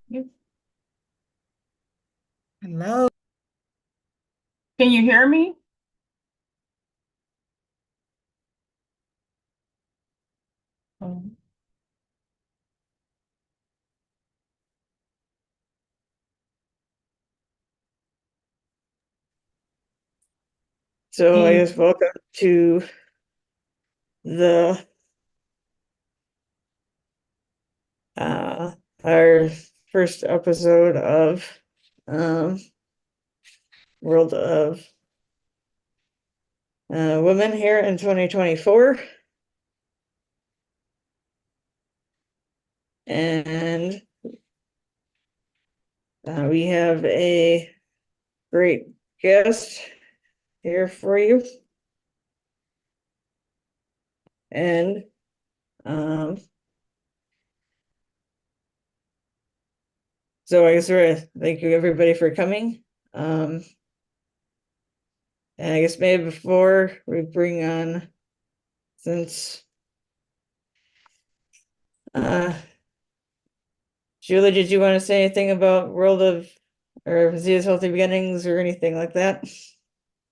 Hello. Can you hear me? So I guess welcome to the our first episode of World of Women here in 2024. And we have a great guest here for you. And so I guess thank you everybody for coming. And I guess maybe before we bring on, since Julie, did you want to say anything about World of or Zita's Healthy Beginnings or anything like that?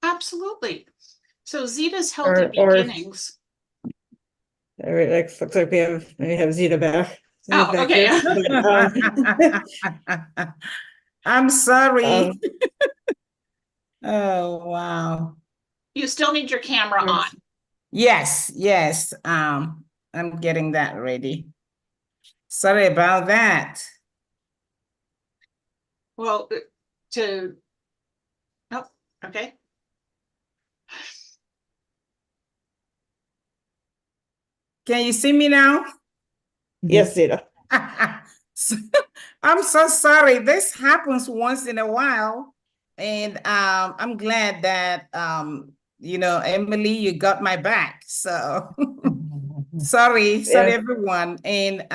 Absolutely. So Zita's Healthy Beginnings. All right, looks like we have Zita back. Oh, back okay. Here. I'm sorry. Oh, wow. You still need your camera on. Yes. I'm getting that ready. Sorry about that. Well, oh, okay. Can you see me now? Yes, Zita. I'm so sorry. This happens once in a while. And I'm glad that Emily, you got my back. So sorry, everyone. And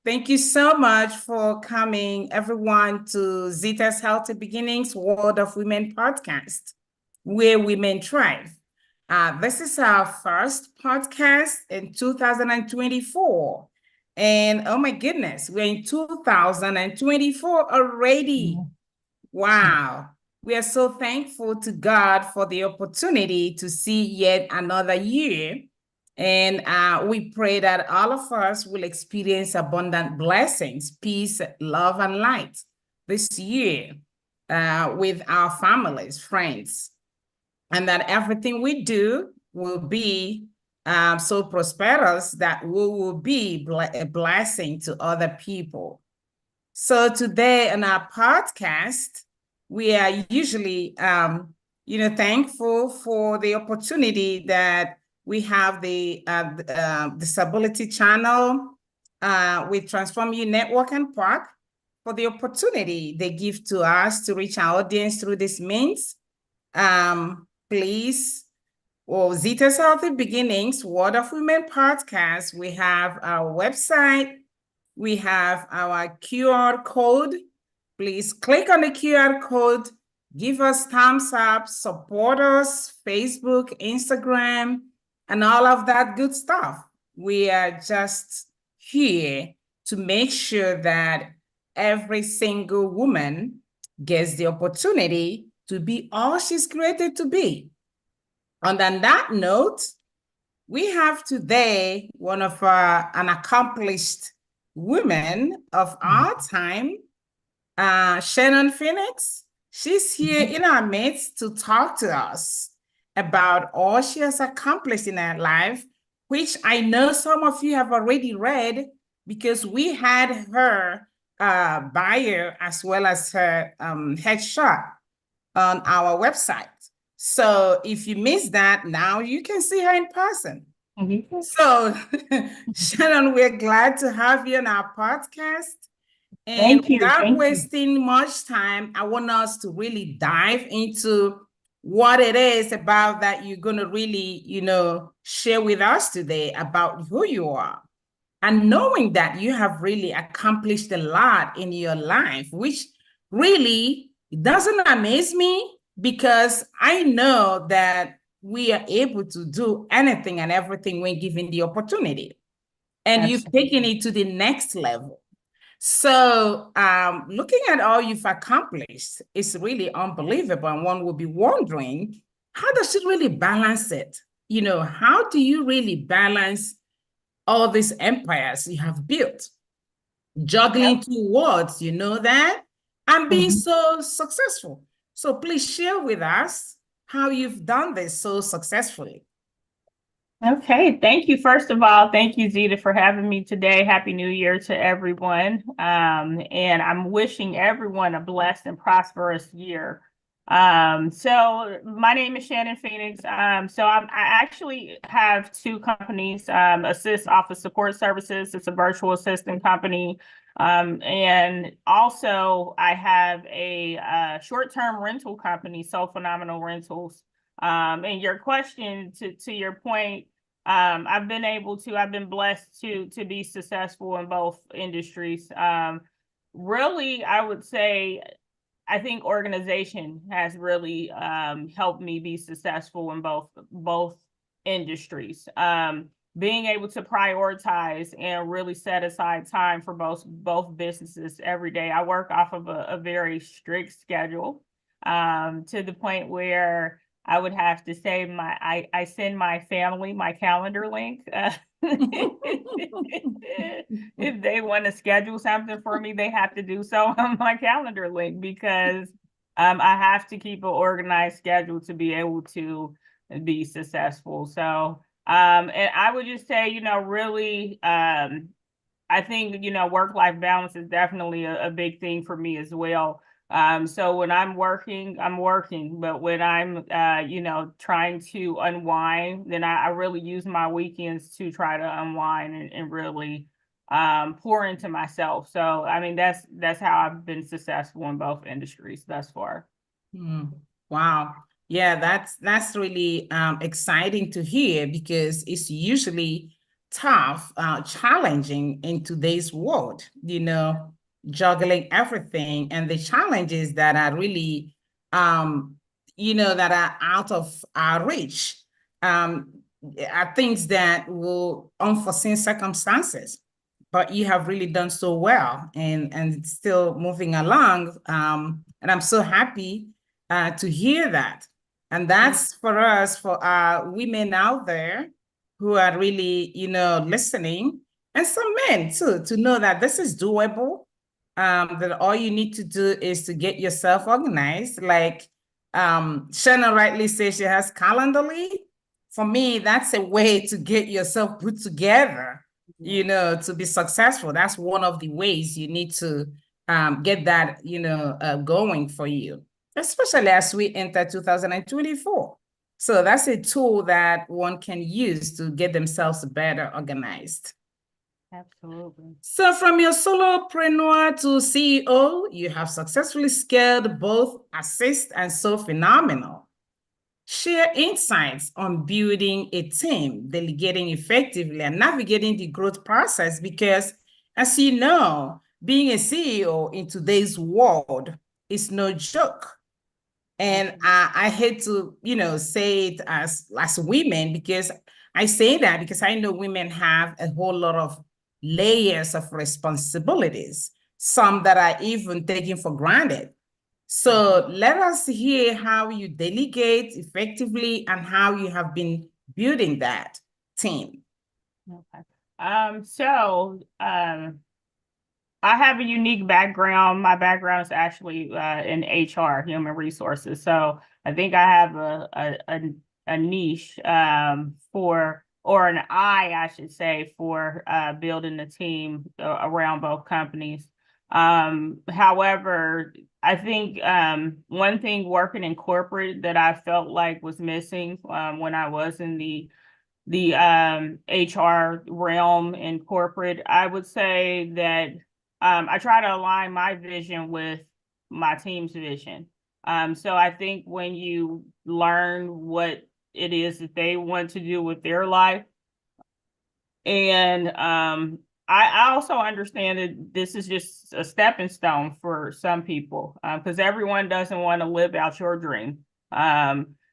thank you so much for coming, everyone, to Zita's Healthy Beginnings, World of Women podcast, where women thrive. This is our first podcast in 2024. And oh my goodness, we're in 2024 already. Wow. We are so thankful to God for the opportunity to see yet another year. And we pray that all of us will experience abundant blessings, peace, love, and light this year with our families, friends, and that everything we do will be so prosperous that we will be a blessing to other people. So today on our podcast, we are usually, thankful for the opportunity that we have the Disability Channel with Transform You Network and Park for the opportunity they give to us to reach our audience through this means. Please, Zita's Healthy Beginnings, World of Women podcast. We have our website. We have our QR code. Please click on the QR code, give us thumbs up, support us, Facebook, Instagram, and all of that good stuff. We are just here to make sure that every single woman gets the opportunity to be all she's created to be. And on that note, we have today one of an accomplished women of our time, Shannon Phoenix. She's here in our midst to talk to us about all she has accomplished in her life, which I know some of you have already read because we had her bio as well as her headshot on our website. So if you missed that, now you can see her in person. So, Shannon, we're glad to have you on our podcast. And without wasting much time, I want us to really dive into what it is about that you're going to really, share with us today about who you are. And knowing that you have really accomplished a lot in your life, which really doesn't amaze me because I know that we are able to do anything and everything when given the opportunity. And you've taken it to the next level. So looking at all you've accomplished, it's really unbelievable. And one will be wondering, how does it really balance it? You know, how do you really balance all these empires you have built, juggling two worlds, you know that, and being so successful? So please share with us how you've done this so successfully. Okay, thank you. First of all, thank you, Zita, for having me today. Happy New Year to everyone. And I'm wishing everyone a blessed and prosperous year. So my name is Shannon Phoenix. I actually have two companies, Assist Office Support Services. It's a virtual assistant company. And also I have a short-term rental company, So Phenomenal Rentals. And your question, to your point, I've been blessed to be successful in both industries. Really, I would say, I think organization has really helped me be successful in both industries. Being able to prioritize and really set aside time for both businesses every day. I work off of a very strict schedule, to the point where I would have to say I send my family my calendar link. If they want to schedule something for me, they have to do so on my calendar link, because I have to keep an organized schedule to be able to be successful. So, and I would just say, really, I think, work-life balance is definitely a big thing for me as well. So when I'm working, but when I'm, trying to unwind, then I really use my weekends to try to unwind and really pour into myself. So, I mean, that's how I've been successful in both industries thus far. Wow. Yeah, that's really exciting to hear, because it's usually tough, challenging in today's world, juggling everything, and the challenges that are really, that are out of our reach, are things that will unforeseen circumstances. But you have really done so well, and still moving along. And I'm so happy to hear that. And that's for us, for our women out there who are really, listening, and some men too, to know that this is doable. That all you need to do is to get yourself organized. Like Shannon rightly says, she has Calendly. For me, that's a way to get yourself put together, to be successful. That's one of the ways you need to get that, going for you, especially as we enter 2024. So that's a tool that one can use to get themselves better organized. Absolutely. So from your solopreneur to CEO, you have successfully scaled both Assist and So Phenomenal. Share insights on building a team, delegating effectively, and navigating the growth process, because, as you know, being a CEO in today's world is no joke. And I hate to, say it as women, because I say that because I know women have a whole lot of layers of responsibilities, some that are even taken for granted. So let us hear how you delegate effectively and how you have been building that team. Okay. I have a unique background. My background is actually in HR, human resources. So I think I have a niche or an eye, I should say, for building a team around both companies. However, I think one thing working in corporate that I felt like was missing when I was in the HR realm in corporate, I would say that I try to align my vision with my team's vision. So I think when you learn what it is that they want to do with their life, and I also understand that this is just a stepping stone for some people, because everyone doesn't want to live out your dream.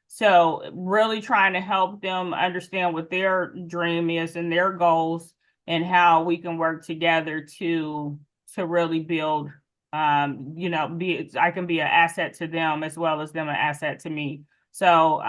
So really trying to help them understand what their dream is and their goals, and how we can work together to to really build, I can be an asset to them as well as them an asset to me. So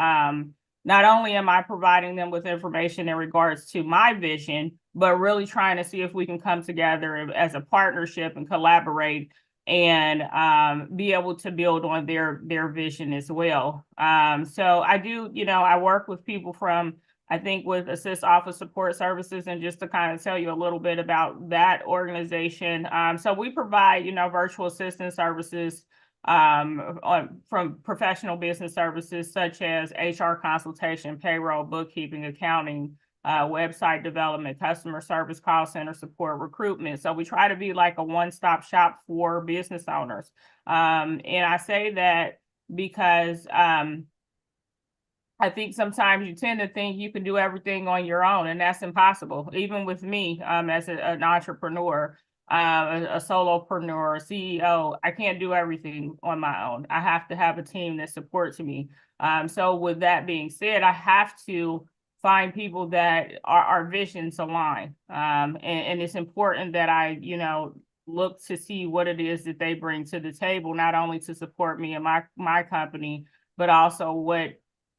not only am I providing them with information in regards to my vision, but really trying to see if we can come together as a partnership and collaborate and be able to build on their vision as well. So I do, I work with people from, I think, with Assist Office Support Services, and just to kind of tell you a little bit about that organization. So we provide, virtual assistant services from professional business services such as HR consultation, payroll, bookkeeping, accounting, website development, customer service, call center support, recruitment. So we try to be like a one-stop shop for business owners. And I say that because I think sometimes you tend to think you can do everything on your own, and that's impossible. Even with me as an entrepreneur, a solopreneur, a CEO, I can't do everything on my own. I have to have a team that supports me. So with that being said, I have to find people that our visions align. And it's important that I, look to see what it is that they bring to the table, not only to support me and my company, but also what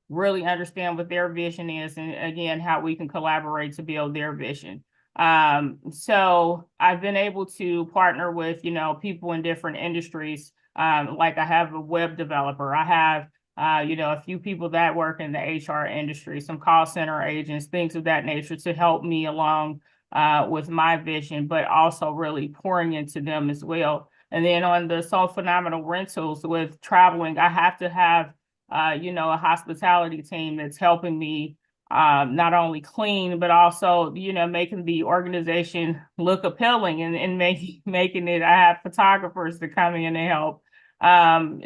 really understand what their vision is, and again, how we can collaborate to build their vision. So I've been able to partner with, people in different industries. Like I have a web developer, I have a few people that work in the HR industry, some call center agents, things of that nature, to help me along with my vision, but also really pouring into them as well. And then on the So Phenomenal Rentals with traveling, I have to have a hospitality team that's helping me not only clean, but also, making the organization look appealing and making it. I have photographers to come in and help.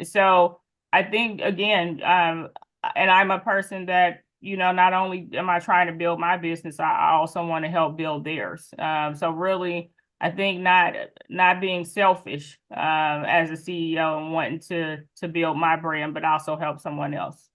So I think, again, and I'm a person that, not only am I trying to build my business, I also want to help build theirs. So really, I think not being selfish as a CEO and wanting to build my brand, but also help someone else.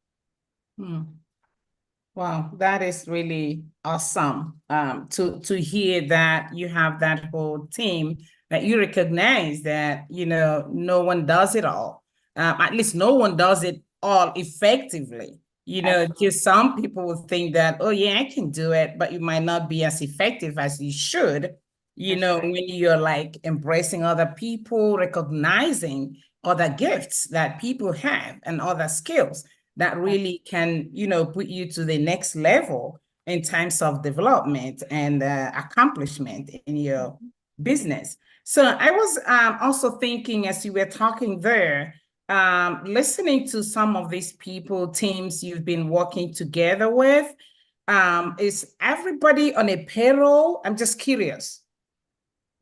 Wow, that is really awesome to hear that you have that whole team, that you recognize that, no one does it all. At least no one does it all effectively. Because some people will think that, oh yeah, I can do it, but you might not be as effective as you should. When you're like embracing other people, recognizing other gifts that people have and other skills that really can, put you to the next level in terms of development and accomplishment in your business. So I was also thinking, as you were talking there, listening to some of these people, teams you've been working together with, is everybody on a payroll? I'm just curious.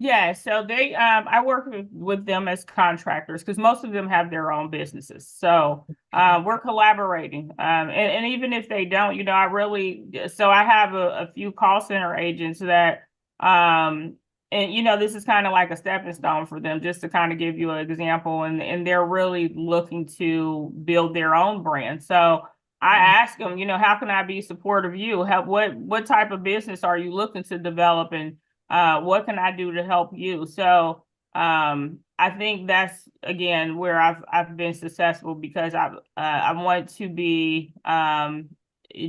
Yeah, so they I work with them as contractors because most of them have their own businesses. So we're collaborating. And even if they don't, I have a few call center agents that and this is kind of like a stepping stone for them, just to kind of give you an example, and they're really looking to build their own brand. So I ask them, how can I be supportive of you? What type of business are you looking to develop, and what can I do to help you? So I think that's, again, where I've been successful, because I want to be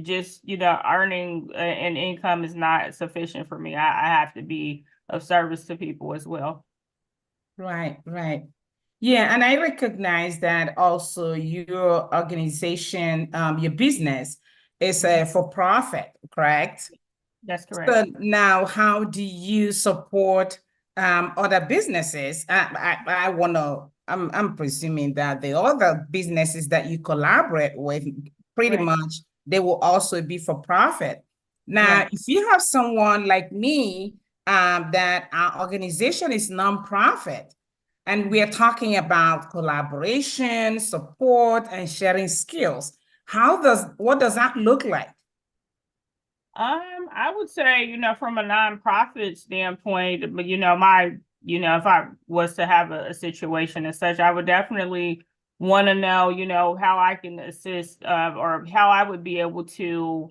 just, earning an income is not sufficient for me. I have to be of service to people as well. Right. Yeah, and I recognize that also your organization, your business is for profit, correct? That's correct. So now, how do you support other businesses? I'm presuming that the other businesses that you collaborate with, pretty much, they will also be for profit. Now, if you have someone like me, that our organization is nonprofit, and we are talking about collaboration, support, and sharing skills, what does that look like? I would say, from a nonprofit standpoint, but if I was to have a situation as such, I would definitely want to know, how I can assist, or how I would be able to,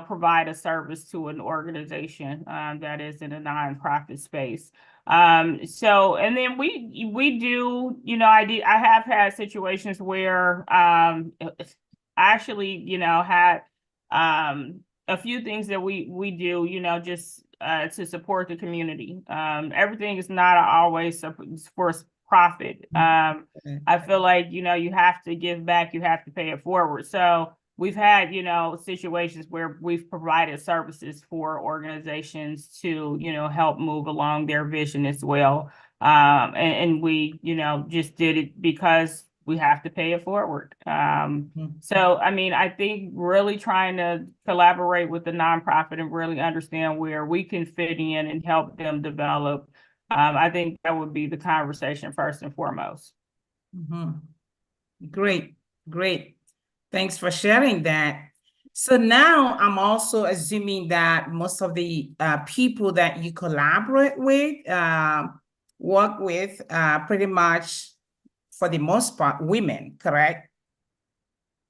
provide a service to an organization that is in a nonprofit space. So, and then we do, I have had situations where, I actually, had, a few things that we do, just, to support the community. Everything is not always for profit. I feel like, you have to give back, you have to pay it forward. So we've had, situations where we've provided services for organizations to, help move along their vision as well. And we, just did it because we have to pay it forward. So, I mean, I think really trying to collaborate with the nonprofit and really understand where we can fit in and help them develop. I think that would be the conversation first and foremost. Great, great. Thanks for sharing that. So now I'm also assuming that most of the people that you collaborate with, work with, pretty much for the most part, women, correct?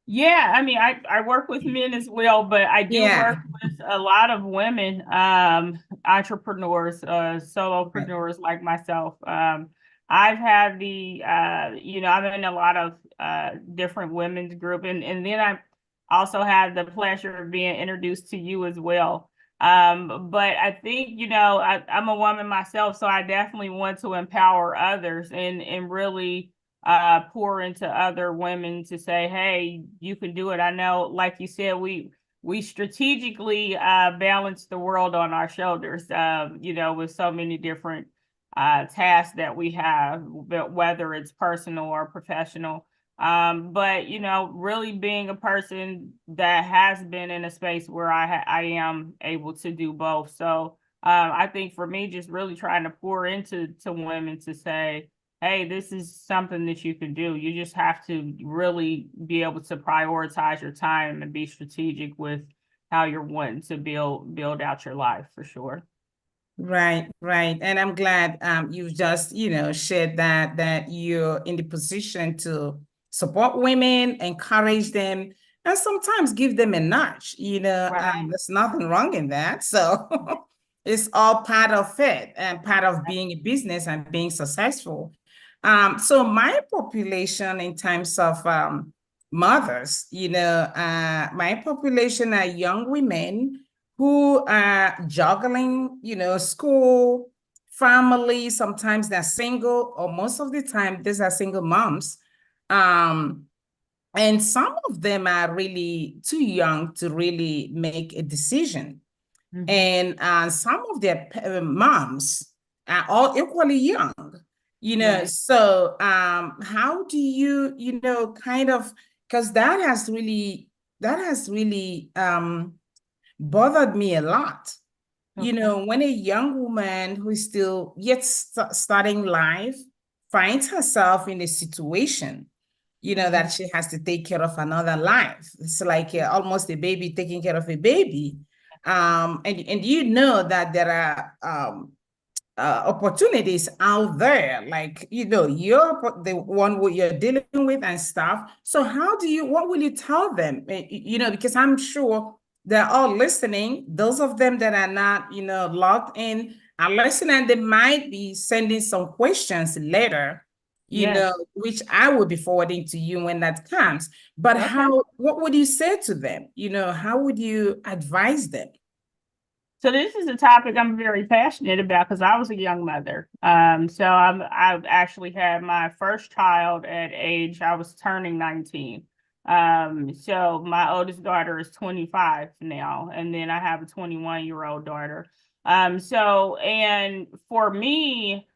Yeah, I mean, I work with men as well, but I do work with a lot of women, entrepreneurs, solopreneurs like myself. I've had the, I'm in a lot of different women's group, and then I also had the pleasure of being introduced to you as well. But I think, I'm a woman myself, so I definitely want to empower others and really pour into other women to say, hey, you can do it. I know, like you said, we strategically balance the world on our shoulders, with so many different tasks that we have, whether it's personal or professional. But, really being a person that has been in a space where I am able to do both. So I think for me, just really trying to pour into women to say, hey, this is something that you can do. You just have to really be able to prioritize your time and be strategic with how you're wanting to build out your life, for sure. Right, right. And I'm glad you've just, shared that you're in the position to support women, encourage them, and sometimes give them a nudge. Right. There's nothing wrong in that. So it's all part of it and part of being a business and being successful. So my population in terms of mothers, my population are young women who are juggling, school, family. Sometimes they're single, or most of the time, these are single moms. And some of them are really too young to really make a decision. And some of their moms are all equally young, Right. So how do you, kind of, because that has really bothered me a lot. Okay. When a young woman who is still yet starting life finds herself in a situation, that she has to take care of another life. It's like almost a baby taking care of a baby. And that there are opportunities out there, like, you're the one you're dealing with and stuff. So what will you tell them? Because I'm sure they're all listening. Those of them that are not, logged in are listening. They might be sending some questions later, which I will be forwarding to you when that comes. But what would you say to them? How would you advise them? So this is a topic I'm very passionate about because I was a young mother. So I've actually had my first child at I was turning 19. So my oldest daughter is 25 now, and then I have a 21-year-old daughter. And for me,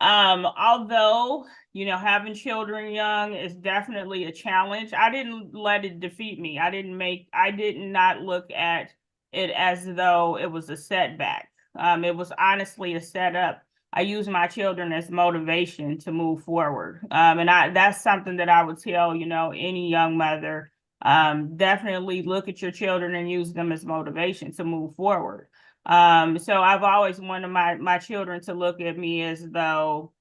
although, having children young is definitely a challenge, I didn't let it defeat me. I did not look at it as though it was a setback. It was honestly a setup. I use my children as motivation to move forward. And that's something that I would tell, any young mother, definitely look at your children and use them as motivation to move forward. So I've always wanted my children to look at me as though,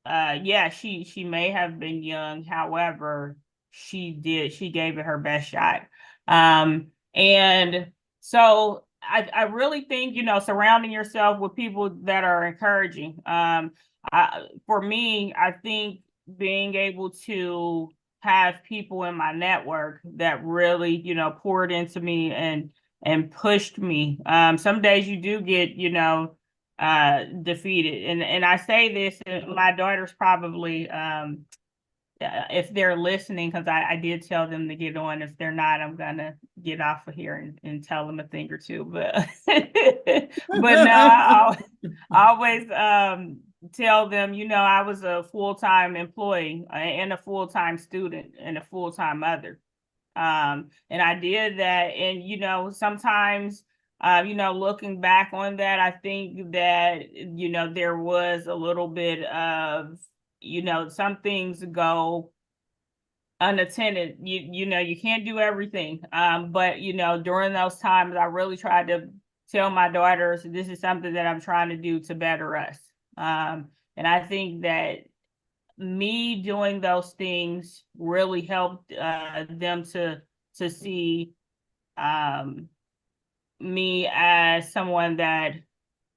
she may have been young, however, she gave it her best shot. And so I really think, surrounding yourself with people that are encouraging. For me, I think being able to have people in my network that really, poured into me and pushed me. Some days you do get, defeated. And I say this, and my daughter's probably, if they're listening, because I did tell them to get on. If they're not, I'm gonna get off of here and tell them a thing or two. But but no, I always tell them, I was a full-time employee and a full-time student and a full-time mother. And I did that, and sometimes looking back on that, I think that there was a little bit of some things go unattended. You can't do everything. But during those times, I really tried to tell my daughters, this is something that I'm trying to do to better us. And I think that me doing those things really helped them to see me as someone that,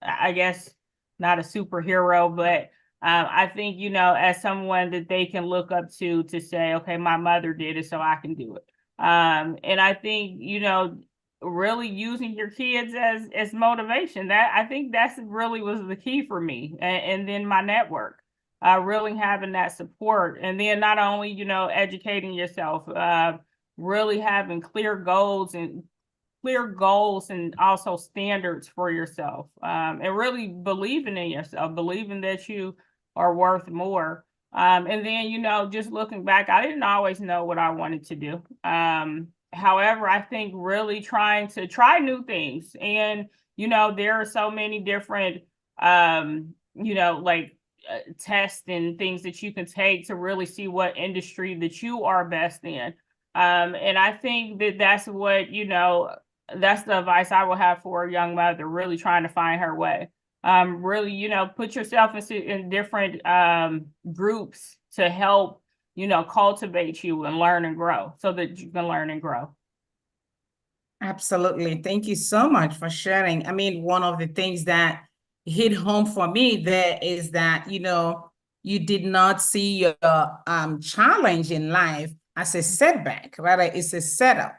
I guess, not a superhero, but I think, as someone that they can look up to say, okay, my mother did it, so I can do it. And I think, really using your kids as motivation, that I think that's really was the key for me. And then my network, really having that support. And then not only, educating yourself, really having clear goals and also standards for yourself, and really believing in yourself, believing that you are worth more. And then, just looking back, I didn't always know what I wanted to do. However, I think really trying to try new things. And, there are so many different, tests and things that you can take to really see what industry that you are best in. And I think that that's what, that's the advice I will have for a young mother, really trying to find her way. Really, put yourself in different groups to help, cultivate you and learn and grow so that you can learn and grow. Absolutely. Thank you so much for sharing. I mean, one of the things that hit home for me there is that, you did not see your challenge in life as a setback, rather it's a setup,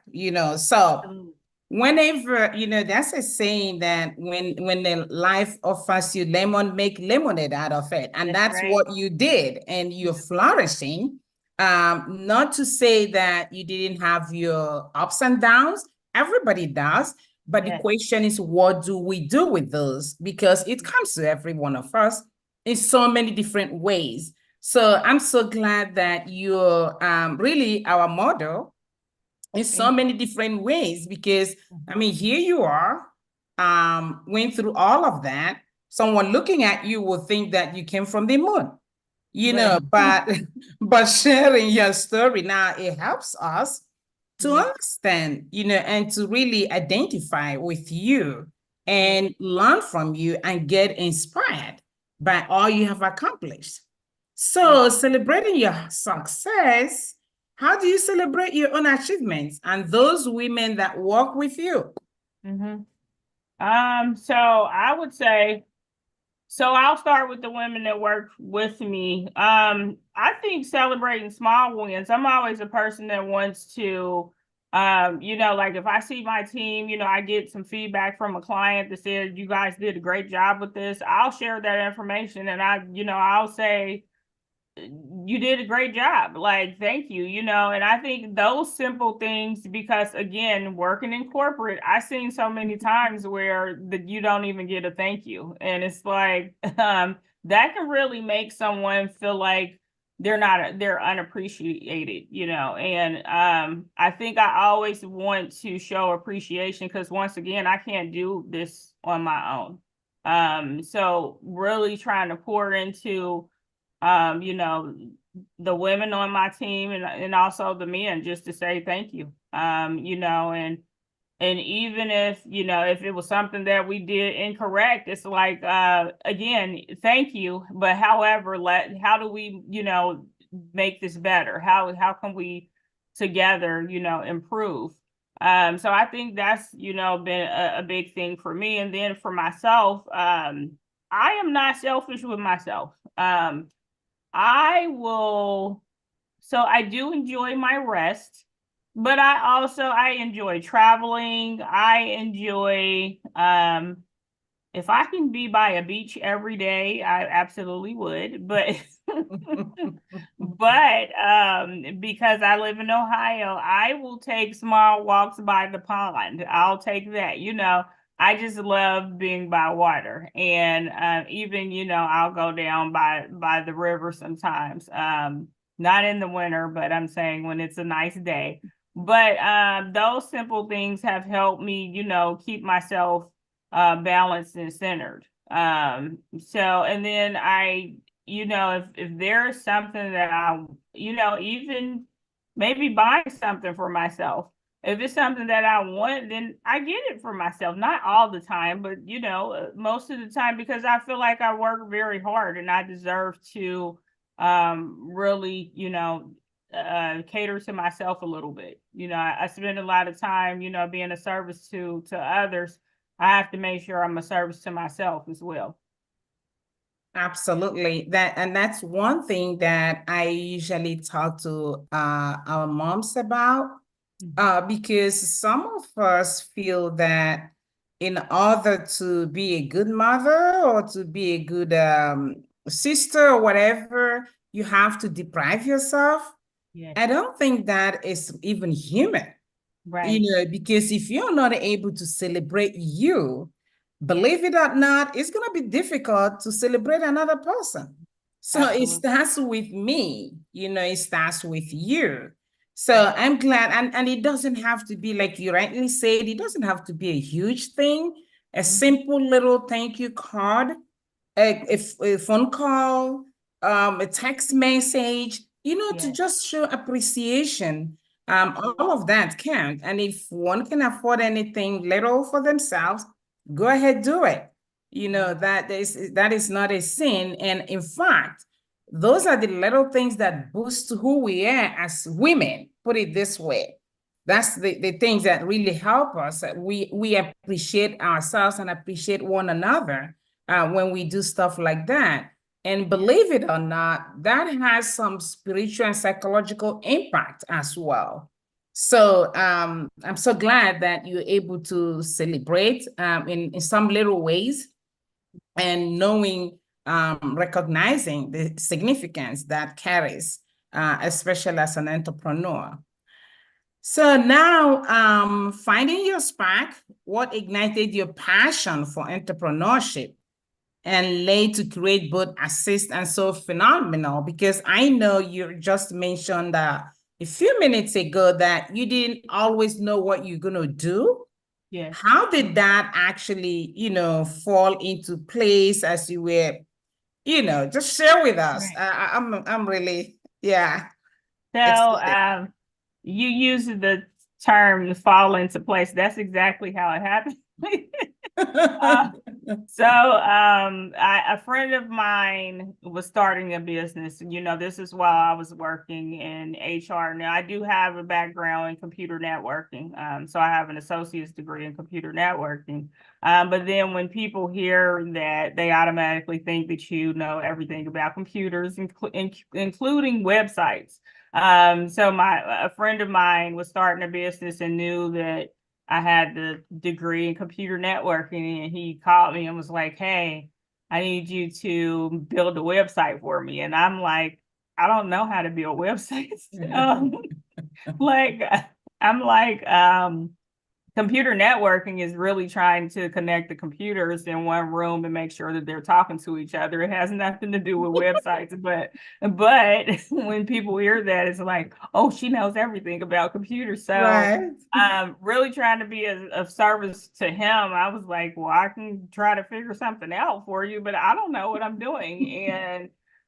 so whenever, that's a saying that when the life offers you lemon, make lemonade out of it. And that's right. what you did, and you're flourishing. Not to say that you didn't have your ups and downs. Everybody does. But Yes. the question is, what do we do with those? Because it comes to every one of us in so many different ways. So I'm so glad that you're really our model in so many different ways, because I mean, here you are, went through all of that. Someone looking at you will think that you came from the moon, but sharing your story now, it helps us to understand, and to really identify with you and learn from you and get inspired by all you have accomplished. So celebrating your success, how do you celebrate your own achievements and those women that work with you? So I would say, I'll start with the women that work with me. I think celebrating small wins. I'm always a person that wants to, like if I see my team, I get some feedback from a client that says, you guys did a great job with this. I'll share that information, and I'll say, you did a great job. Like, thank you, and I think those simple things, because again, working in corporate, I've seen so many times where you don't even get a thank you. And it's like, that can really make someone feel like they're unappreciated, and I think I always want to show appreciation, because once again, I can't do this on my own. So really trying to pour into the women on my team and also the men, just to say thank you. And even if, if it was something that we did incorrect, it's like, again, thank you. But however, how do we, make this better? How can we together, improve? So I think that's, been a big thing for me. And then for myself, I am not selfish with myself. I do enjoy my rest, but I enjoy traveling. I enjoy, if I can be by a beach every day, I absolutely would. But because I live in Ohio, I will take small walks by the pond. I'll take that. I just love being by water, and even I'll go down by the river sometimes. Not in the winter, but I'm saying when it's a nice day. But those simple things have helped me, keep myself balanced and centered. And then if there's something that even maybe buying something for myself, if it's something that I want, then I get it for myself. Not all the time, but most of the time, because I feel like I work very hard and I deserve to really, cater to myself a little bit. I spend a lot of time, being a service to others. I have to make sure I'm a service to myself as well. Absolutely. That's one thing that I usually talk to our moms about, because some of us feel that in order to be a good mother or to be a good sister or whatever, you have to deprive yourself. Yeah. I don't think that is even human. Right. Because if you're not able to celebrate you, believe it or not, it's going to be difficult to celebrate another person. So Absolutely. It starts with me, it starts with you. So I'm glad, and it doesn't have to be, like you rightly said, it doesn't have to be a huge thing. A simple little thank you card, a phone call, a text message, to just show appreciation. All of that count. And if one can afford anything little for themselves, go ahead, do it. That is not a sin. And in fact, those are the little things that boost who we are as women, put it this way. That's the things that really help us. We appreciate ourselves and appreciate one another when we do stuff like that. And believe it or not, that has some spiritual and psychological impact as well. So I'm so glad that you're able to celebrate in some little ways, and knowing, recognizing the significance that carries, especially as an entrepreneur. So now, finding your spark, what ignited your passion for entrepreneurship and led to create both Assist and So Phenomenal? Because I know you just mentioned a few minutes ago that you didn't always know what you're going to do. Yeah. How did that actually, fall into place as you were, just share with us. Right. I'm really, yeah. So you use the term to fall into place. That's exactly how it happened. A friend of mine was starting a business. This is while I was working in HR. Now, I do have a background in computer networking. So I have an associate's degree in computer networking. But then when people hear that, they automatically think that you know everything about computers, including websites. So a friend of mine was starting a business and knew that I had the degree in computer networking, and he called me and was like, "Hey, I need you to build a website for me." And I'm like, "I don't know how to build websites." Computer networking is really trying to connect the computers in one room and make sure that they're talking to each other. It has nothing to do with websites, but when people hear that, it's like, oh, she knows everything about computers. So Right. Really trying to be of service to him. I was like, well, I can try to figure something out for you, but I don't know what I'm doing.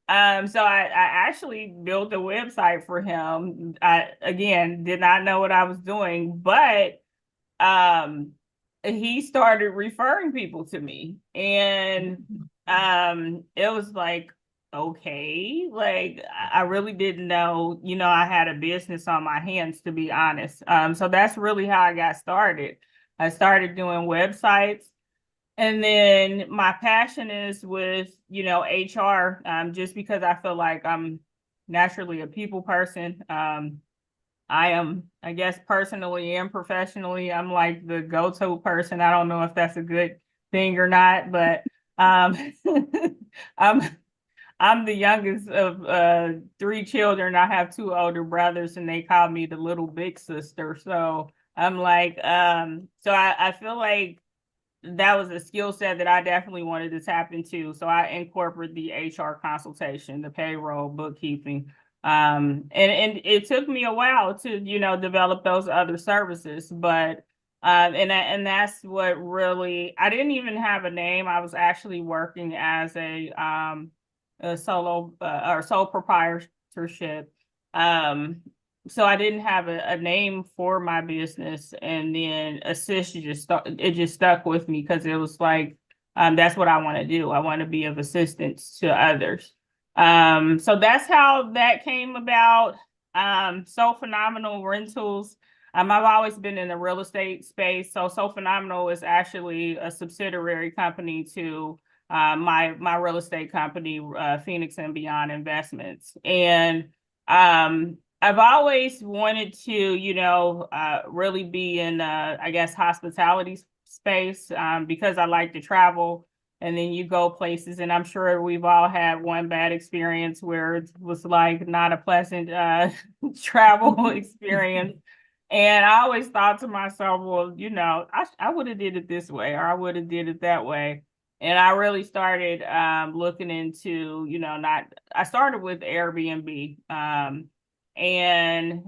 And so I actually built a website for him. I, again, did not know what I was doing, but he started referring people to me, and it was like, okay, like I really didn't know, I had a business on my hands, to be honest. So that's really how I got started. I started doing websites. And then my passion is with, HR, just because I feel like I'm naturally a people person. I am, I guess, personally and professionally, I'm like the go-to person. I don't know if that's a good thing or not, but um, I'm I'm the youngest of 3 children. I have 2 older brothers, and they call me the little big sister. So I'm like, so I feel like that was a skill set that I definitely wanted to tap into. So I incorporated the HR consultation, the payroll, bookkeeping. And it took me a while to, develop those other services, but and that's what really, I didn't even have a name. I was actually working as a solo or sole proprietorship. So I didn't have a name for my business, and then assist it just stuck with me because it was like, that's what I want to do. I want to be of assistance to others. So that's how that came about. So Phenomenal Rentals. I've always been in the real estate space. So Phenomenal is actually a subsidiary company to my real estate company, Phoenix and Beyond Investments. And I've always wanted to, really be in, I guess, hospitality space, because I like to travel. And then you go places, and I'm sure we've all had one bad experience where it was like not a pleasant travel experience. And I always thought to myself, well, I would have did it this way, or I would have did it that way. And I really started looking into, I started with Airbnb. And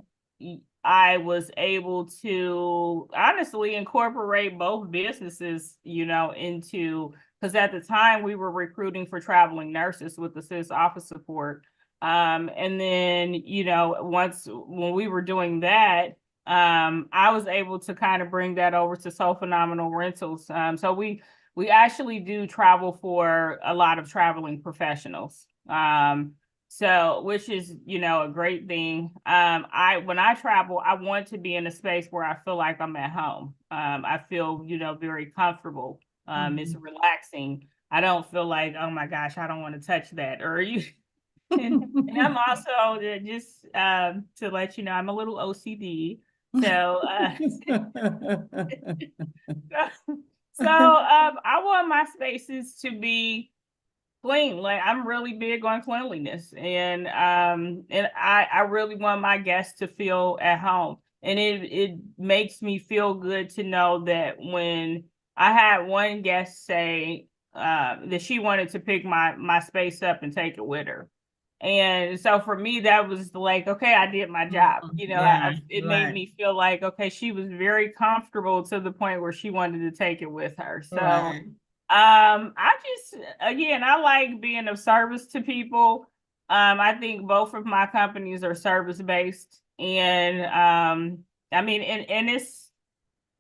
I was able to honestly incorporate both businesses, into, because at the time we were recruiting for traveling nurses with the CIS office support. And then, when we were doing that, I was able to kind of bring that over to So Phenomenal Rentals. So we actually do travel for a lot of traveling professionals. So, which is, a great thing. When I travel, I want to be in a space where I feel like I'm at home. I feel, very comfortable. It's relaxing. I don't feel like, oh my gosh, I don't want to touch that. Or and I'm also just to let you know, I'm a little OCD. So, I want my spaces to be clean. Like, I'm really big on cleanliness, and I really want my guests to feel at home. And it makes me feel good to know that when I had one guest say that she wanted to pick my space up and take it with her. And so for me, that was like, okay, I did my job. It made me feel like, okay, she was very comfortable to the point where she wanted to take it with her. So I just, again, I like being of service to people. I think both of my companies are service-based, and I mean, and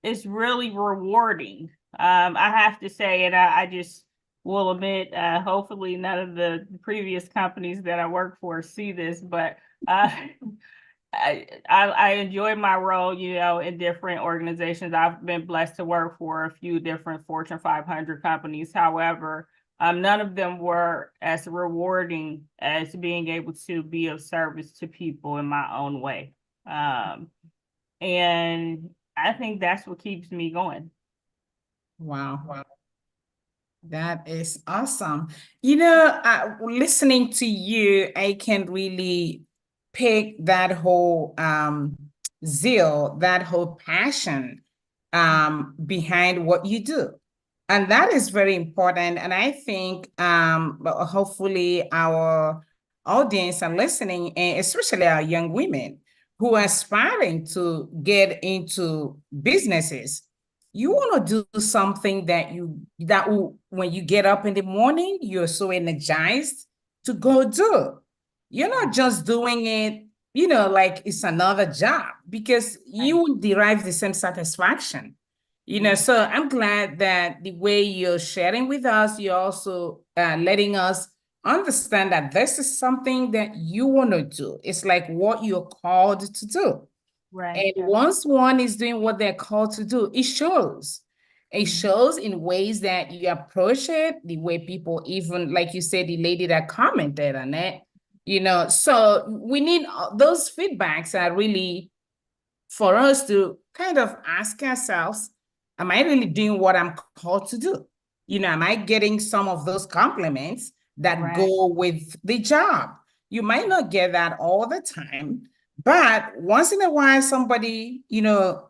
it's really rewarding. I have to say, and I just will admit, hopefully none of the previous companies that I work for see this, but I enjoy my role, in different organizations. I've been blessed to work for a few different Fortune 500 companies. However, none of them were as rewarding as being able to be of service to people in my own way. And I think that's what keeps me going. Wow. That is awesome. Listening to you, I can really pick that whole zeal, that whole passion behind what you do. And that is very important. And I think hopefully our audience are listening, and especially our young women who are aspiring to get into businesses. You want to do something that when you get up in the morning, you're so energized to go do. You're not just doing it, like it's another job, because you will derive the same satisfaction. So I'm glad that the way you're sharing with us, you're also letting us understand that this is something that you want to do. It's like what you're called to do. Right. And once one is doing what they're called to do, it shows. It shows in ways that you approach it, the way people, even like you said, the lady that commented on it, so we need those feedbacks are really for us to kind of ask ourselves, am I really doing what I'm called to do? Am I getting some of those compliments that go with the job? You might not get that all the time, but once in a while, somebody,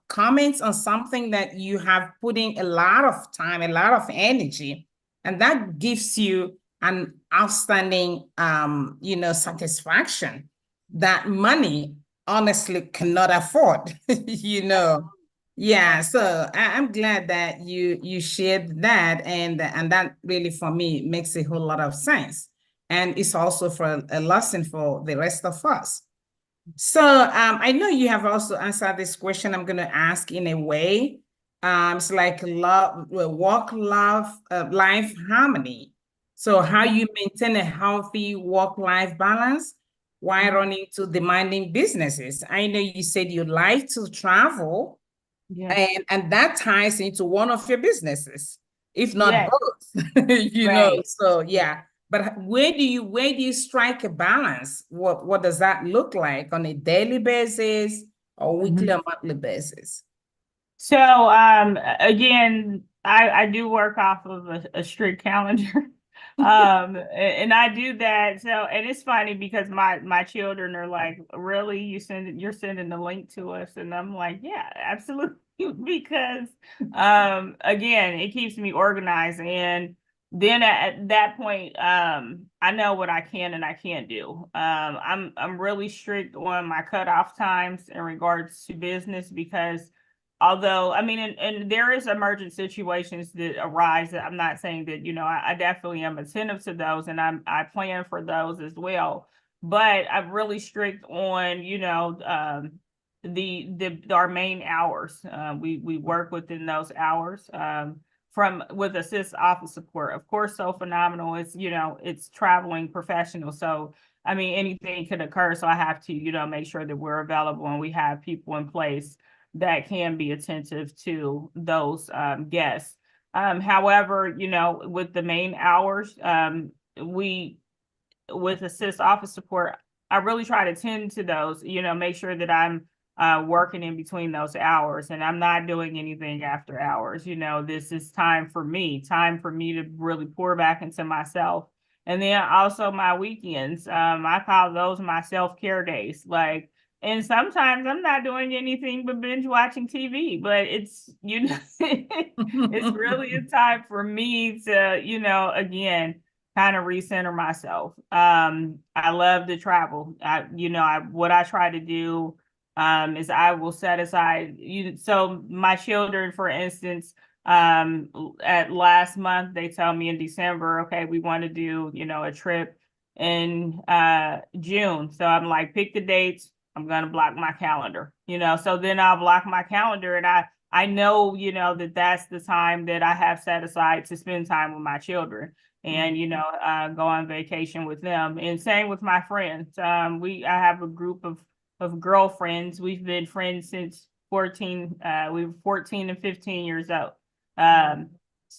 comments on something that you have put in a lot of time, a lot of energy, and that gives you an outstanding, satisfaction that money honestly cannot afford, Yeah, so I'm glad that you shared that, and that really for me makes a whole lot of sense. And it's also for a lesson for the rest of us. So I know you have also answered this question I'm going to ask in a way. It's like life harmony. So how you maintain a healthy work-life balance while running two demanding businesses. I know you said you like to travel, and that ties into one of your businesses, if not both. So yeah. But where do you strike a balance? What does that look like on a daily basis or weekly or monthly basis? So again, I do work off of a strict calendar. And I do that. So, and it's funny because my children are like, really, you're sending the link to us? And I'm like, yeah, absolutely. Because again, it keeps me organized. And then at that point, I know what I can and I can't do. I'm really strict on my cutoff times in regards to business, because although, I mean, and there is emergent situations that arise. I'm not saying that, I definitely am attentive to those, and I plan for those as well. But I'm really strict on, our main hours. We work within those hours. With assist office support. Of course, So Phenomenal is, it's traveling professional. So, I mean, anything could occur. So I have to, make sure that we're available and we have people in place that can be attentive to those guests. However, with the main hours, with assist office support, I really try to tend to those, make sure that I'm working in between those hours, and I'm not doing anything after hours. This is time for me to really pour back into myself. And then also my weekends, I call those my self-care days. And sometimes I'm not doing anything but binge watching TV, but it's, it's really a time for me to, again, kind of recenter myself. I love to travel. What I try to do is I will set aside, so my children, for instance, at last month, they tell me in December, okay, we want to do, a trip in June. So I'm like, pick the dates. I'm going to block my calendar, so then I'll block my calendar, and I know, that's the time that I have set aside to spend time with my children and, go on vacation with them. And same with my friends. I have a group of girlfriends. We've been friends since 14. We were 14 and 15 years old. And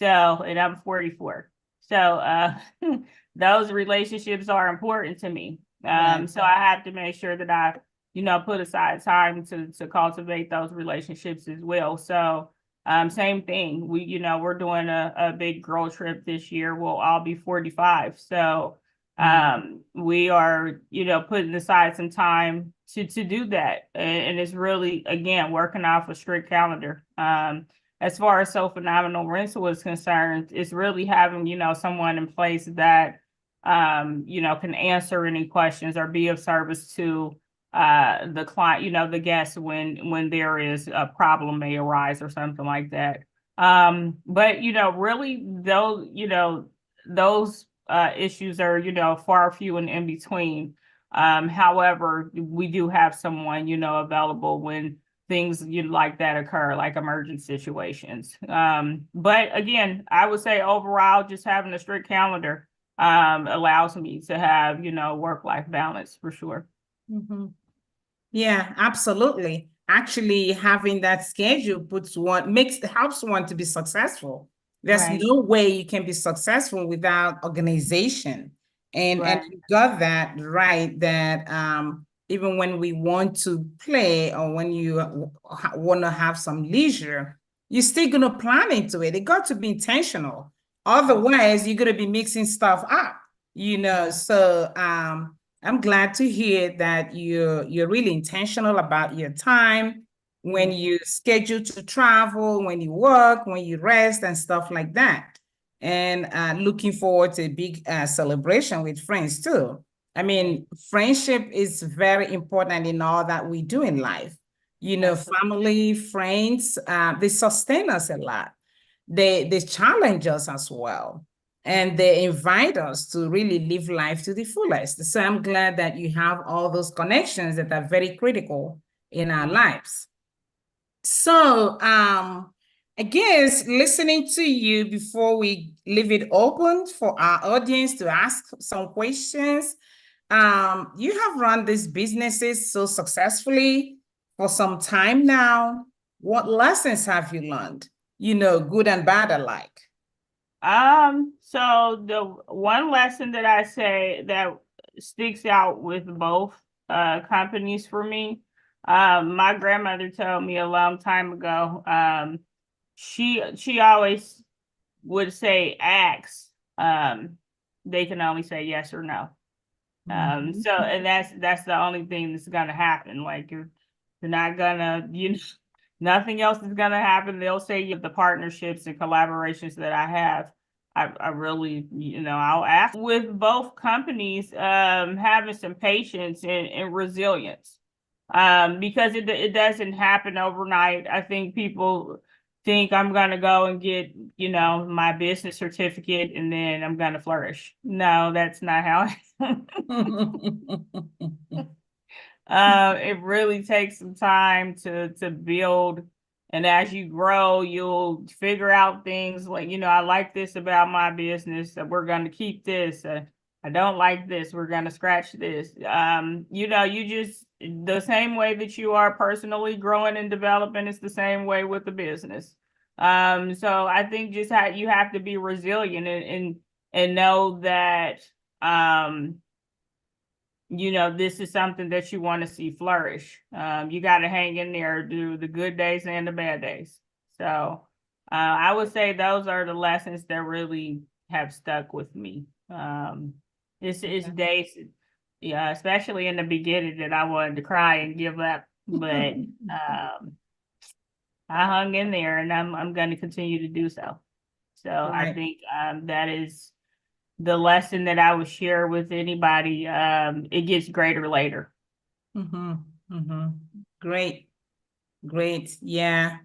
I'm 44. So those relationships are important to me. So I have to make sure that I, put aside time to cultivate those relationships as well. So same thing. We're doing a big girl trip this year. We'll all be 45. So we are, putting aside some time to do that. And it's really, again, working off a strict calendar. As far as So Phenomenal Rental is concerned, it's really having, someone in place that, can answer any questions or be of service to the client, the guest when there is a problem may arise or something like that. But, really those issues are, far few and in between. However, we do have someone, available when things like that occur, like emergent situations. But again, I would say overall, just having a strict calendar allows me to have, work-life balance for sure. Mhm. Yeah, absolutely. Actually, having that schedule helps one to be successful. There's Right. no way you can be successful without organization. And Right. you got that right, that even when we want to play or when you want to have some leisure, you're still going to plan into it. It got to be intentional. Otherwise, you're going to be mixing stuff up, So I'm glad to hear that you're really intentional about your time when you schedule to travel, when you work, when you rest and stuff like that. And looking forward to a big celebration with friends too. I mean, friendship is very important in all that we do in life. Family, friends, they sustain us a lot. They challenge us as well. And they invite us to really live life to the fullest. So I'm glad that you have all those connections that are very critical in our lives. So I guess listening to you before we leave it open for our audience to ask some questions, you have run these businesses so successfully for some time now. What lessons have you learned? Good and bad alike. So the one lesson that I say that sticks out with both companies for me, my grandmother told me a long time ago, she always would say ask, they can only say yes or no. So and that's the only thing that's gonna happen. Like you're not gonna, nothing else is gonna happen. They'll say the partnerships and collaborations that I have, I really, I'll ask with both companies, having some patience and resilience, because it doesn't happen overnight. I think people think I'm gonna go and get, my business certificate and then I'm gonna flourish. No, that's not how it really takes some time to build, and as you grow, you'll figure out things like, I like this about my business, we're going to keep this. I don't like this, we're going to scratch this. You just, the same way that you are personally growing and developing, it's the same way with the business. So I think just how you have to be resilient and know that this is something that you want to see flourish. You got to hang in there, do the good days and the bad days. So I would say those are the lessons that really have stuck with me. It's days, especially in the beginning, that I wanted to cry and give up, but I hung in there, and I'm going to continue to do so. So I think that is the lesson that I would share with anybody. It gets greater later. Great. Yeah.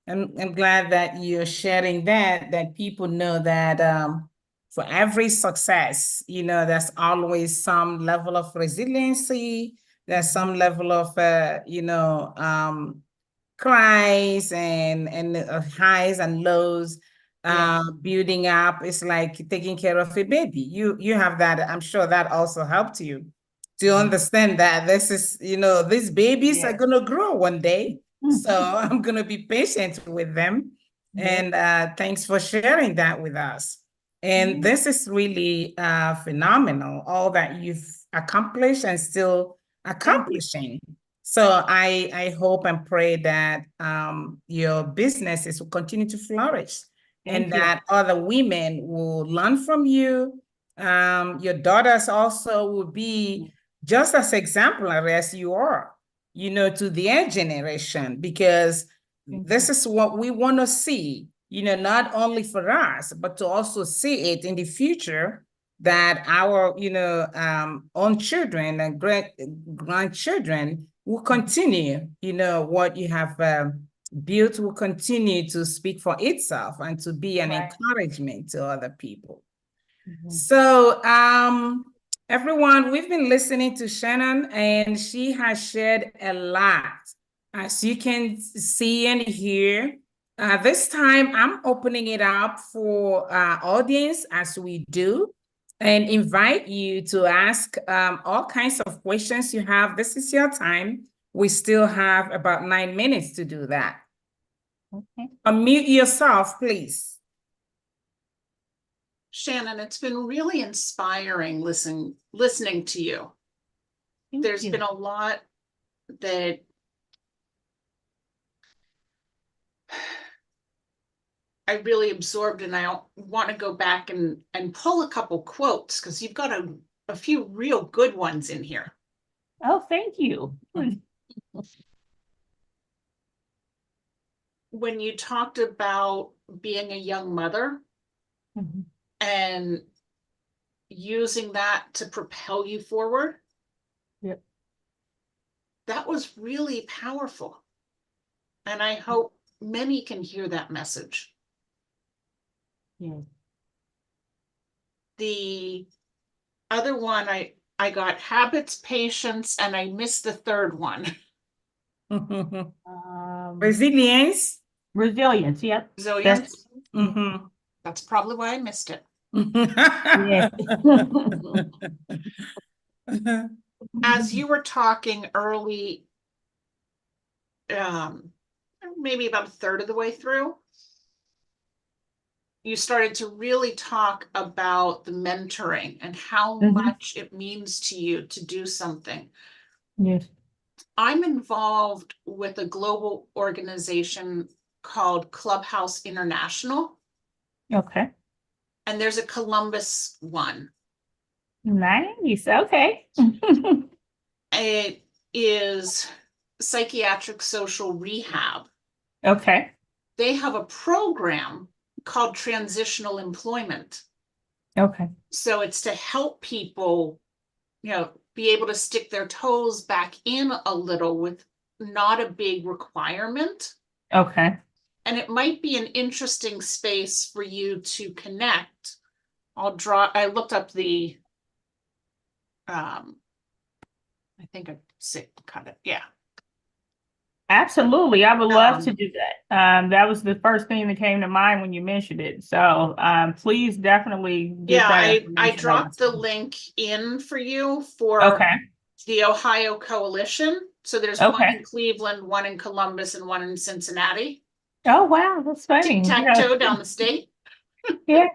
I'm glad that you're sharing that people know that for every success, there's always some level of resiliency, there's some level of, cries and highs and lows. Building up. It's like taking care of a baby. You have that. I'm sure that also helped you to understand that this is, these babies are gonna grow one day. So I'm gonna be patient with them. And thanks for sharing that with us. And this is really phenomenal, all that you've accomplished and still accomplishing. So I hope and pray that your businesses will continue to flourish. And that other women will learn from you. Your daughters also will be just as exemplary as you are, to their generation, because this is what we want to see, not only for us, but to also see it in the future, that our, own children and grandchildren will continue, what you have built will continue to speak for itself and to be an encouragement to other people. So everyone, we've been listening to Shannon, and she has shared a lot, as you can see and hear. This time I'm opening it up for our audience, as we do. and invite you to ask all kinds of questions you have. This is your time. We still have about 9 minutes to do that. Okay. Unmute yourself, please. Shannon, it's been really inspiring listening to you. There's been a lot that I really absorbed, and I want to go back and pull a couple quotes because you've got a few real good ones in here. Oh, thank you. When you talked about being a young mother and using that to propel you forward, Yep. That was really powerful. And I hope many can hear that message. Yeah. The other one, I got habits, patience, and I missed the third one. Resilience. Resilience, yep. Resilience. Mm-hmm. That's probably why I missed it. Yeah. As you were talking early, maybe about a third of the way through, you started to really talk about the mentoring and how much it means to you to do something. Yes. I'm involved with a global organization called Clubhouse International, Okay. and there's a Columbus one. Nice. Okay. It is psychiatric social rehab. Okay. They have a program called transitional employment. Okay. So it's to help people, be able to stick their toes back in a little with not a big requirement. Okay. And it might be an interesting space for you to connect. I looked up the, I think I cut it. Yeah. Absolutely. I would love to do that. That was the first thing that came to mind when you mentioned it. So please definitely get that. I dropped the link in for you for the Ohio Coalition. So there's one in Cleveland, one in Columbus, and one in Cincinnati. Oh, wow. That's funny. Tic-tac-toe down the state. Yeah.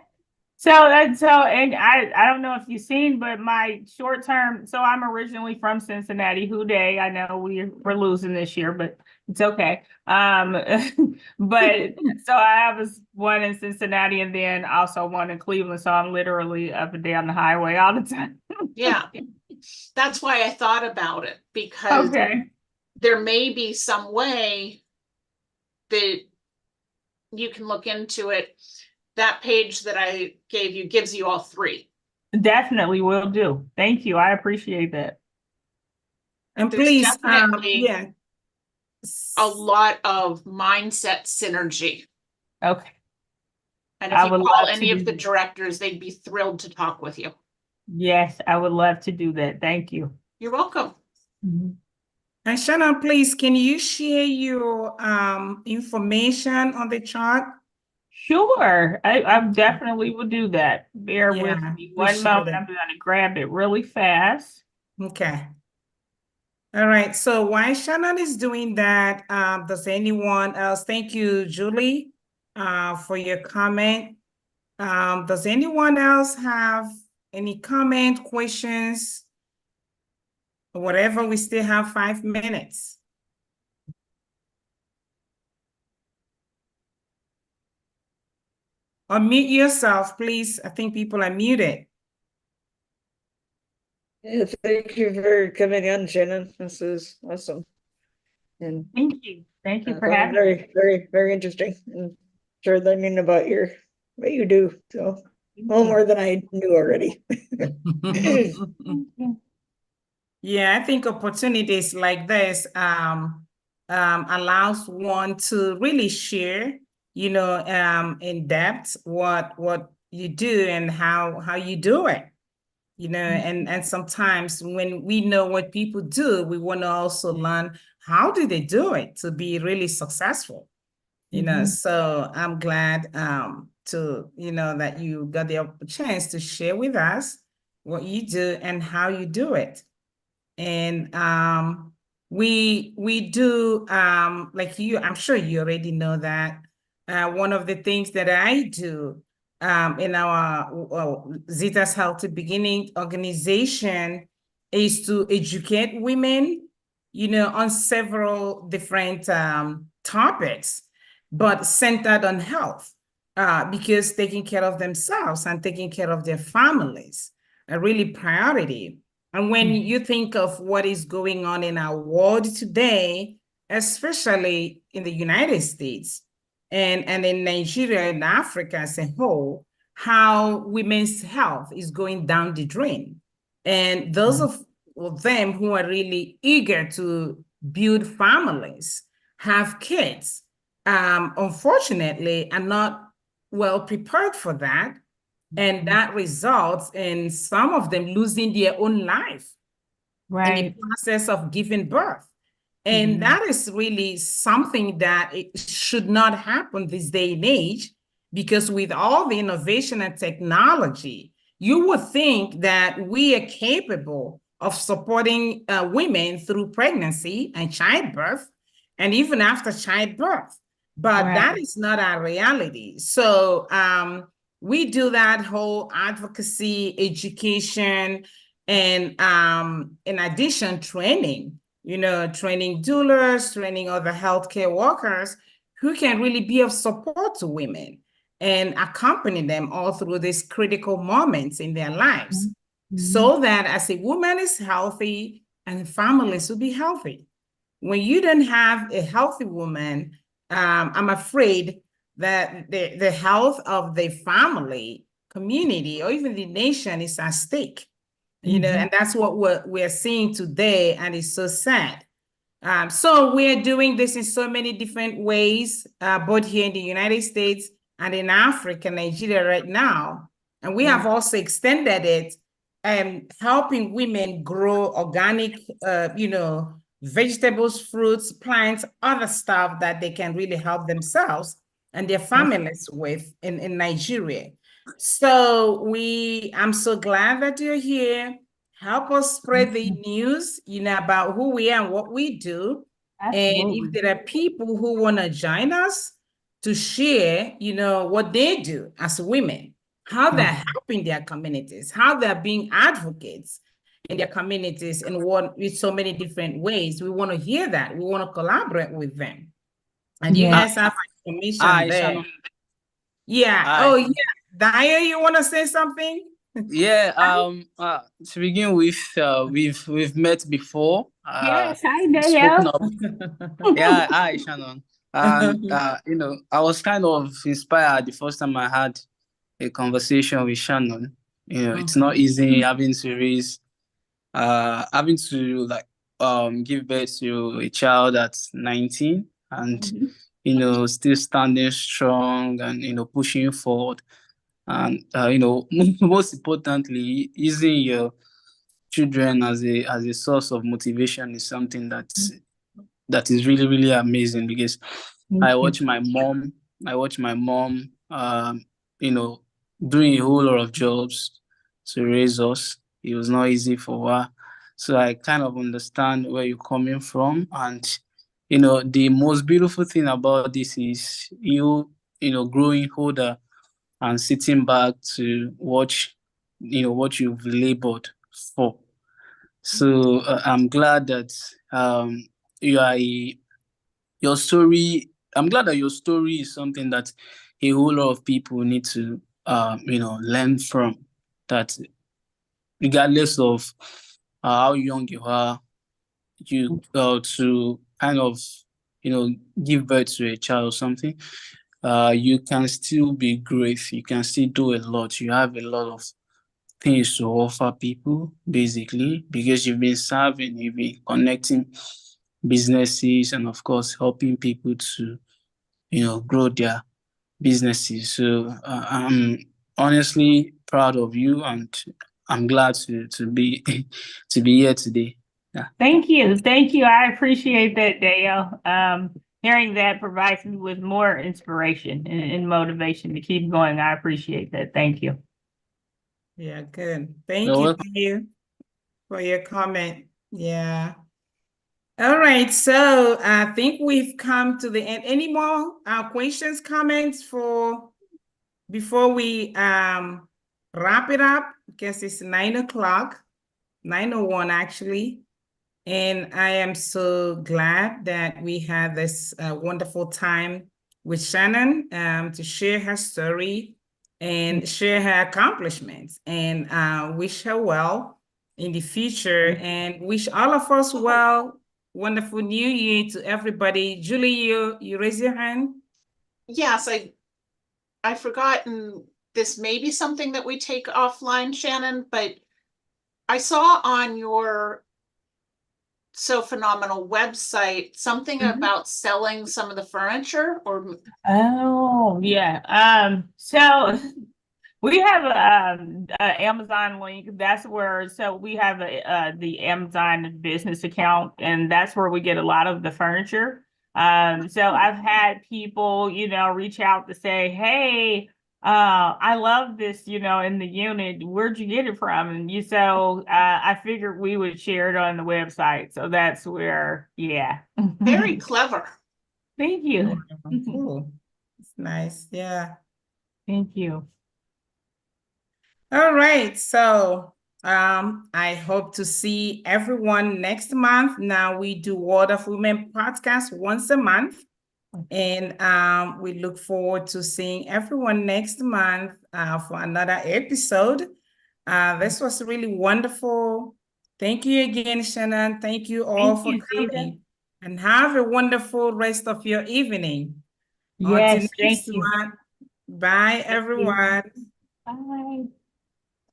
And I don't know if you've seen, but my short term, so I'm originally from Cincinnati. Hooday. I know we're losing this year, but it's okay. But so I was one in Cincinnati and then also one in Cleveland. So I'm literally up and down the highway all the time. Yeah. That's why I thought about it, because there may be some way that you can look into it. That page that I gave you gives you all three. Definitely will do. Thank you. I appreciate that. And There's please, definitely a lot of mindset synergy. Okay. And if you call any of the directors, they'd be thrilled to talk with you. Yes, I would love to do that. Thank you. You're welcome. And Shannon, please, can you share your information on the chart? Sure, I definitely will do that. Bear with me one moment. I'm going to grab it really fast. Okay. All right. So while Shannon is doing that, does anyone else? Thank you, Julie, for your comment. Does anyone else have any comment, questions, or whatever? We still have 5 minutes. Unmute yourself, please. I think people are muted. Yeah, thank you for coming on, Shannon. This is awesome. And thank you. Thank you for having me. Very, very, very interesting. And sure learning about what you do. So more than I knew already. Yeah, I think opportunities like this allows one to really share, in depth what you do and how you do it. And sometimes when we know what people do, we want to also learn how do they do it to be really successful. So I'm glad to, that you got the chance to share with us what you do and how you do it. And we do, like I'm sure you already know that one of the things that I do in our Zita's Healthy Beginning organization is to educate women, on several different topics, but centered on health, because taking care of themselves and taking care of their families are really priority. And when you think of what is going on in our world today, especially in the United States and in Nigeria and Africa as a whole, how women's health is going down the drain. And those of them who are really eager to build families, have kids, unfortunately, are not well prepared for that. And that results in some of them losing their own life in the process of giving birth. And that is really something that it should not happen this day and age, because with all the innovation and technology, you would think that we are capable of supporting women through pregnancy and childbirth, and even after childbirth. But that is not our reality. So we do that whole advocacy, education, and in addition, training, training doulas, training other healthcare workers who can really be of support to women and accompany them all through these critical moments in their lives, so that as a woman is healthy and families will be healthy. When you don't have a healthy woman, I'm afraid that the health of the family, community, or even the nation is at stake, and that's what we're seeing today, and it's so sad. So we're doing this in so many different ways, both here in the United States and in Africa, Nigeria right now. And we have also extended it, helping women grow organic, vegetables, fruits, plants, other stuff that they can really help themselves and their families with in Nigeria. So I'm so glad that you're here. Help us spread the news, about who we are and what we do. Absolutely. And if there are people who want to join us to share, what they do as women, how they're helping their communities, how they're being advocates in their communities and with so many different ways. We want to hear that. We want to collaborate with them. And you guys have information there. Shannon. Yeah. Hi. Oh, yeah. Dayo, you want to say something? Yeah. To begin with, we've met before. Yes, hi Dayo. Yeah, hi Shannon. And I was kind of inspired the first time I had a conversation with Shannon. It's not easy having to give birth to a child at 19 and still standing strong and pushing forward, and most importantly, using your children as a source of motivation is something that is really, really amazing, because I watch my mom doing a whole lot of jobs to raise us. It was not easy for her. So I kind of understand where you're coming from. And, the most beautiful thing about this is you growing older and sitting back to watch, what you've labored for. So I'm glad that your story, I'm glad that your story is something that a whole lot of people need to, learn from. That regardless of how young you are, you to kind of, give birth to a child or something, you can still be great. You can still do a lot. You have a lot of things to offer people, basically, because you've been serving, you've been connecting businesses, and of course helping people to grow their businesses. So I'm honestly proud of you, and I'm glad to be to be here today. Yeah. Thank you. I appreciate that, Dayo. hearing that provides me with more inspiration and motivation to keep going. I appreciate that. Thank you. Yeah, good. Thank You're you, welcome. Dayo, for your comment. Yeah. All right, so I think we've come to the end. Any more questions, comments before we wrap it up? Because it's 9 o'clock, 9:01 actually. And I am so glad that we had this wonderful time with Shannon to share her story and share her accomplishments, and wish her well in the future, and wish all of us well. Wonderful New Year to everybody. Julie, you raise your hand. Yes, I forgotten, this may be something that we take offline, Shannon, but I saw on your So Phenomenal website something about selling some of the furniture, or Oh, yeah. So we have a Amazon link. That's where, so we have the Amazon business account, and that's where we get a lot of the furniture. So I've had people, reach out to say, hey, I love this, in the unit. Where'd you get it from? And so I figured we would share it on the website. So that's where, yeah. very clever. Thank you. Cool. It's nice. Yeah. Thank you. All right, so I hope to see everyone next month. Now we do World of Women podcast once a month, and we look forward to seeing everyone next month for another episode. This was really wonderful. Thank you again, Shannon. Thank you all for coming, and have a wonderful rest of your evening. Yes, Until next month. Bye, everyone. Bye.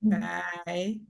Bye.